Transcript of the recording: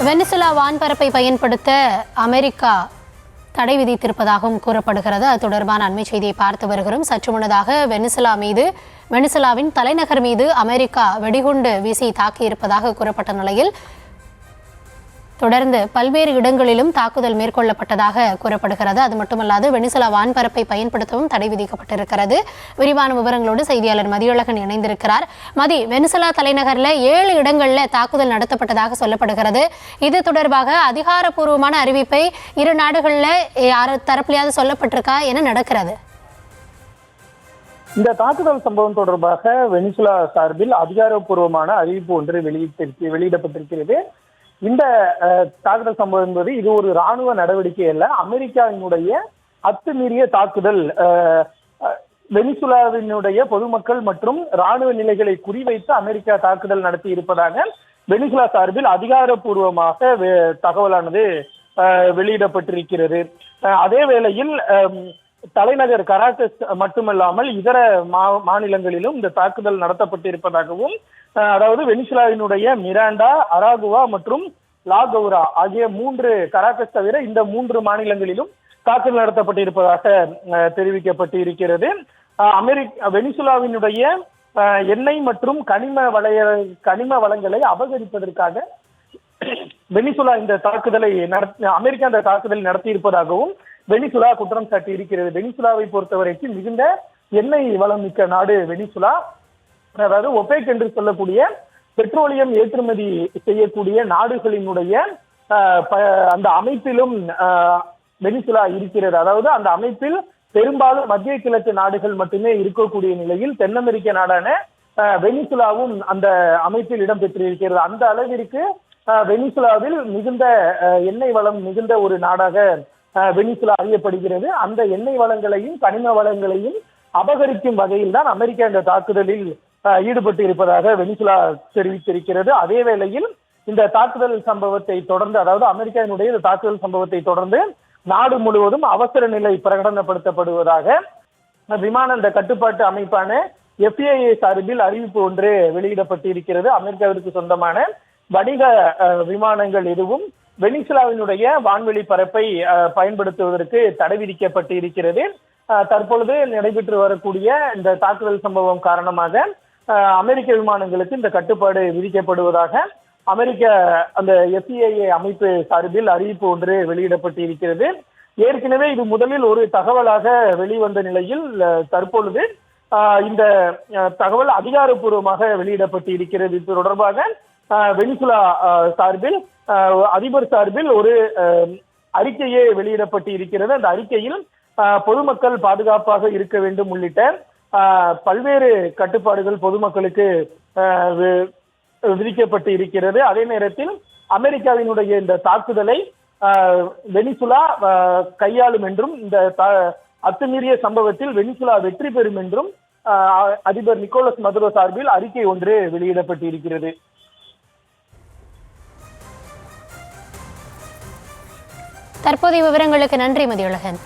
Venezuela வான்பரப்பை பயன்படுத்த America தடை விதித்திருப்பதாகவும் கூறப்படுகிறது. அது தொடர்பான அண்மை செய்தியை பார்த்து வருகிறோம். சற்று முன்னதாக வெனிசுலாவின் தலைநகர் மீது அமெரிக்கா வெடிகுண்டு வீசி தாக்கியிருப்பதாக கூறப்பட்ட நிலையில் தொடர்ந்து பல்வேறு இடங்களிலும் தாக்குதல் மேற்கொள்ளப்பட்டதாக கூறப்படுகிறது. அது மட்டுமல்லாது வெனிசுலா வான்பரப்பை பயன்படுத்தவும் தடை விதிக்கப்பட்டிருக்கிறது. விரிவான விவரங்களோடு செய்தியாளர் மதியழகன் இணைந்திருக்கிறார். வெனிசுலா தலைநகரில் 7 இடங்களில் தாக்குதல் நடத்தப்பட்டதாக சொல்லப்படுகிறது. இது தொடர்பாக அதிகாரப்பூர்வமான அறிவிப்பை இரு நாடுகளில் யார் தரப்பிலையாவது சொல்லப்பட்டிருக்கா? என்ன நடக்கிறது? இந்த தாக்குதல் சம்பவம் தொடர்பாக வெனிசுலா சார்பில் அதிகாரப்பூர்வமான அறிவிப்பு ஒன்று வெளியிடப்பட்டிருக்கிறது. இந்த தாக்குதல் சம்பவம் என்பது இது ஒரு ராணுவ நடவடிக்கை அல்ல, அமெரிக்காவினுடைய அத்துமீறிய தாக்குதல். வெனிசுலாவினுடைய பொதுமக்கள் மற்றும் ராணுவ நிலைகளை குறிவைத்து அமெரிக்கா தாக்குதல் நடத்தி இருப்பதாக வெனிசுலா சார்பில் அதிகாரப்பூர்வமாக தகவலானது வெளியிடப்பட்டிருக்கிறது. அதே வேளையில் தலைநகர் கராகஸ் மட்டுமல்லாமல் இதர மாநிலங்களிலும் இந்த தாக்குதல் நடத்தப்பட்டிருப்பதாகவும், அதாவது வெனிசுலாவினுடைய மிராண்டா, அராகுவா மற்றும் லாகௌரா ஆகிய 3 கராகஸ் தவிர இந்த 3 மாநிலங்களிலும் தாக்குதல் நடத்தப்பட்டிருப்பதாக தெரிவிக்கப்பட்டு இருக்கிறது. வெனிசுலாவினுடைய எண்ணெய் மற்றும் கனிம வளங்களை அபகரிப்பதற்காக வெனிசுலா இந்த தாக்குதலை அமெரிக்கா இந்த தாக்குதலை நடத்தியிருப்பதாகவும் வெனிசுலா குற்றம் சாட்டி இருக்கிறது. வெனிசுலாவை பொறுத்தவரைக்கு மிகுந்த எண்ணெய் வளம் மிக்க நாடு வெனிசுலா. அதாவது ஒபேக் என்று சொல்லக்கூடிய பெட்ரோலியம் ஏற்றுமதி செய்யக்கூடிய நாடுகளினுடைய அந்த அமைப்பிலும் வெனிசுலா இருக்கிறது. அதாவது அந்த அமைப்பில் பெரும்பாலும் மத்திய கிழக்கு நாடுகள் மட்டுமே இருக்கக்கூடிய நிலையில் தென் அமெரிக்க நாடான வெனிசுலாவும் அந்த அமைப்பில் இடம்பெற்றிருக்கிறது. அந்த அளவிற்கு வெனிசுலாவில் மிகுந்த எண்ணெய் வளம் மிகுந்த ஒரு நாடாக வெனிசுலா அறியப்படுகிறது. அந்த எண்ணெய் வளங்களையும் கனிம வளங்களையும் அபகரிக்கும் வகையில் தான் அமெரிக்கா இந்த தாக்குதலில் ஈடுபட்டு இருப்பதாக வெனிசுலா தெரிவித்திருக்கிறது. அதே வேளையில் இந்த தாக்குதல் சம்பவத்தை தொடர்ந்து, அதாவது அமெரிக்காவினுடைய இந்த தாக்குதல் சம்பவத்தை தொடர்ந்து நாடு முழுவதும் அவசர நிலை பிரகடனப்படுத்தப்படுவதாக இந்த கட்டுப்பாட்டு அமைப்பான FAA சார்பில் அறிவிப்பு ஒன்று வெளியிடப்பட்டு இருக்கிறது. அமெரிக்காவிற்கு சொந்தமான வணிக விமானங்கள் எதுவும் வெனிசுலாவினுடைய வான்வெளி பரப்பை பயன்படுத்துவதற்கு தடை விதிக்கப்பட்டு இருக்கிறது. தற்பொழுது நடைபெற்று வரக்கூடிய இந்த தாக்குதல் சம்பவம் காரணமாக அமெரிக்க விமானங்களுக்கு இந்த கட்டுப்பாடு விதிக்கப்படுவதாக அமெரிக்க அந்த FAA அமைப்பு சார்பில் அறிவிப்பு ஒன்று வெளியிடப்பட்டு இருக்கிறது. ஏற்கனவே இது முதலில் ஒரு தகவலாக வெளிவந்த நிலையில் தற்பொழுது இந்த தகவல் அதிகாரப்பூர்வமாக வெளியிடப்பட்டு இருக்கிறது. இது தொடர்பாக வெனிசுலா சார்பில் அதிபர் சார்பில் ஒரு அறிக்கையே வெளியிடப்பட்டு இருக்கிறது. அந்த அறிக்கையில் பொதுமக்கள் பாதுகாப்பாக இருக்க வேண்டும் உள்ளிட்ட பல்வேறு கட்டுப்பாடுகள் பொதுமக்களுக்கு விதிக்கப்பட்டு இருக்கிறது. அதே நேரத்தில் அமெரிக்காவினுடைய இந்த தாக்குதலை வெனிசுலா கையாளும் என்றும், இந்த அத்துமீறிய சம்பவத்தில் வெனிசுலா வெற்றி பெறும் என்றும் அதிபர் நிக்கோலஸ் மதுரோ சார்பில் அறிக்கை ஒன்று வெளியிடப்பட்டு இருக்கிறது. தற்போதைய விவரங்களுக்கு நன்றி மதியழகன்.